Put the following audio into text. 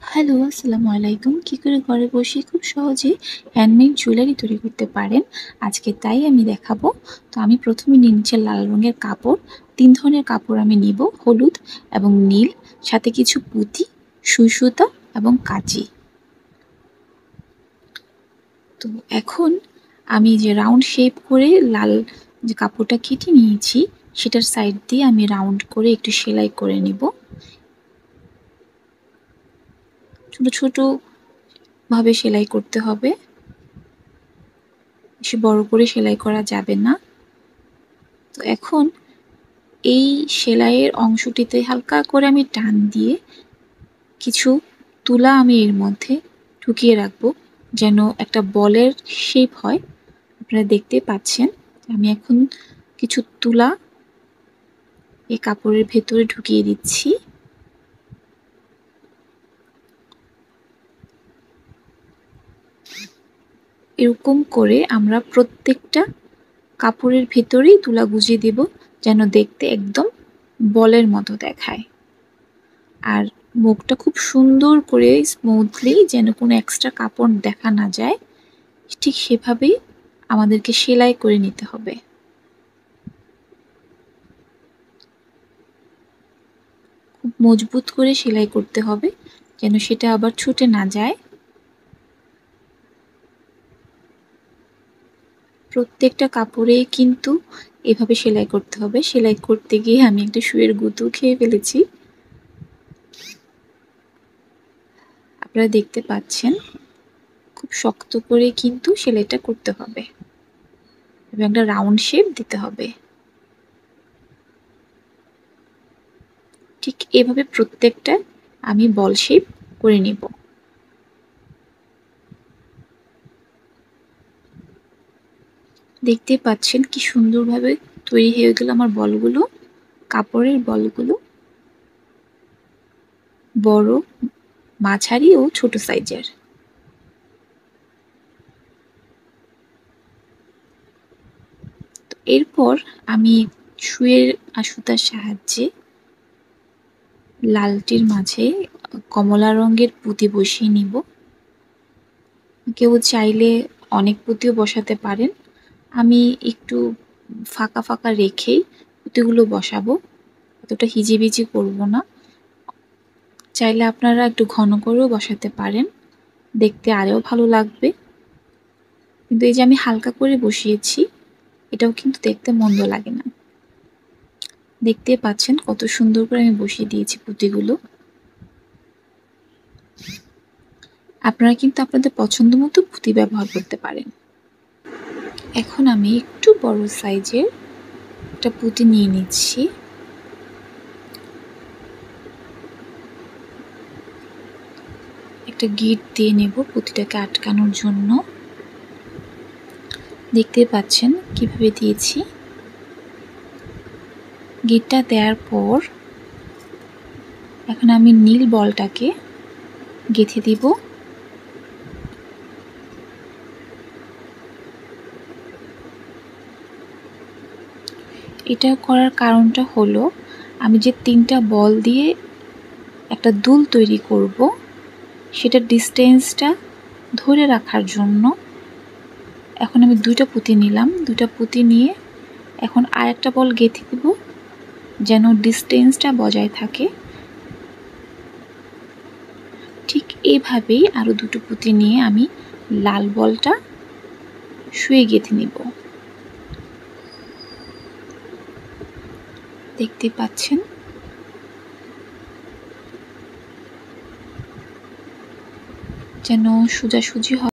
Hello, আসসালামু আলাইকুম। কি করে ঘরে বসে খুব সহজে হ্যান্ডমেড জুয়েলারি তৈরি করতে পারেন, আজকে তাই আমি দেখাবো। তো আমি প্রথমে নিয়ে নিচ্ছি লাল রঙের কাপড়। ৩ ধরনের কাপড় আমি নিব, হলুদ এবং নীল, সাথে কিছু পুঁতি, সুই সুতা এবং কাঁচি। তো এখন আমি যে রাউন্ড শেপ করে লাল যে কাপড়টা কেটে নিয়েছি, সেটার সাইড দিয়ে আমি রাউন্ড করে একটু সেলাই করে নিব। ছোট ছোট ভাবে সেলাই করতে হবে, বেশি বড় করে সেলাই করা যাবে না। তো এখন এই সেলাইয়ের অংশটিতে হালকা করে আমি টান দিয়ে কিছু তুলা আমি এর মধ্যে ঢুকিয়ে রাখবো, যেন একটা বলের শেপ হয়। আপনারা দেখতে পাচ্ছেন আমি এখন কিছু তুলা এই কাপড়ের ভেতরে ঢুকিয়ে দিচ্ছি। এরকম করে আমরা প্রত্যেকটা কাপড়ের ভেতরেই তুলা গুজিয়ে দেব, যেন দেখতে একদম বলের মতো দেখায়। আর মুখটা খুব সুন্দর করে স্মুথলি, যেন কোনো এক্সট্রা কাপড় দেখা না যায়, ঠিক সেভাবেই আমাদেরকে সেলাই করে নিতে হবে। খুব মজবুত করে সেলাই করতে হবে, যেন সেটা আবার ছুটে না যায়। প্রত্যেকটা কাপড়ে কিন্তু এভাবে সেলাই করতে হবে। সেলাই করতে গিয়ে আমি একটা সুইয়ের গুঁতো খেয়ে ফেলেছি, আপনারা দেখতে পাচ্ছেন। খুব শক্ত করে কিন্তু সেলাইটা করতে হবে এবং একটা রাউন্ড শেপ দিতে হবে। ঠিক এভাবে প্রত্যেকটা আমি বল শেপ করে নিব। দেখতে পাচ্ছেন কি সুন্দরভাবে তৈরি হয়ে গেল আমার বলগুলো। কাপড়ের বলগুলো বড়, মাঝারি ও ছোট সাইজের। তো এরপর আমি সুইয়ের সুতার সাহায্যে লালটির মাঝে কমলা রঙের পুঁতি বসিয়ে নিব। কেউ চাইলে অনেক পুঁতিও বসাতে পারেন। আমি একটু ফাঁকা ফাঁকা রেখেই পুঁতিগুলো বসাবো, অতটা হিজিবিজি করব না। চাইলে আপনারা একটু ঘন করেও বসাতে পারেন, দেখতে আরও ভালো লাগবে। কিন্তু এই যে আমি হালকা করে বসিয়েছি, এটাও কিন্তু দেখতে মন্দ লাগে না। দেখতে পাচ্ছেন কত সুন্দর করে আমি বসিয়ে দিয়েছি পুঁতিগুলো। আপনারা কিন্তু আপনাদের পছন্দ মতো পুঁতি ব্যবহার করতে পারেন। এখন আমি একটু বড় সাইজের একটা পুঁতি নিয়ে নিচ্ছি। একটা গিট দিয়ে নেব পুঁতিটাকে আটকানোর জন্য। দেখতে পাচ্ছেন কিভাবে দিয়েছি। গিটটা দেওয়ার পর এখন আমি নীল বলটাকে গেঁথে দিব। এটা করার কারণটা হলো, আমি যে 3টা বল দিয়ে একটা দুল তৈরি করব, সেটার ডিস্টেন্সটা ধরে রাখার জন্য। এখন আমি 2টা পুঁতি নিলাম। 2টা পুঁতি নিয়ে এখন আরেকটা বল গেঁথে দেব, যেন ডিস্টেন্সটা বজায় থাকে। ঠিক এইভাবেই আরও 2টো পুঁতি নিয়ে আমি লাল বলটা শুয়ে গেঁথে নিব। দেখতে পাচ্ছেন যেন সোজাসুজি হয়।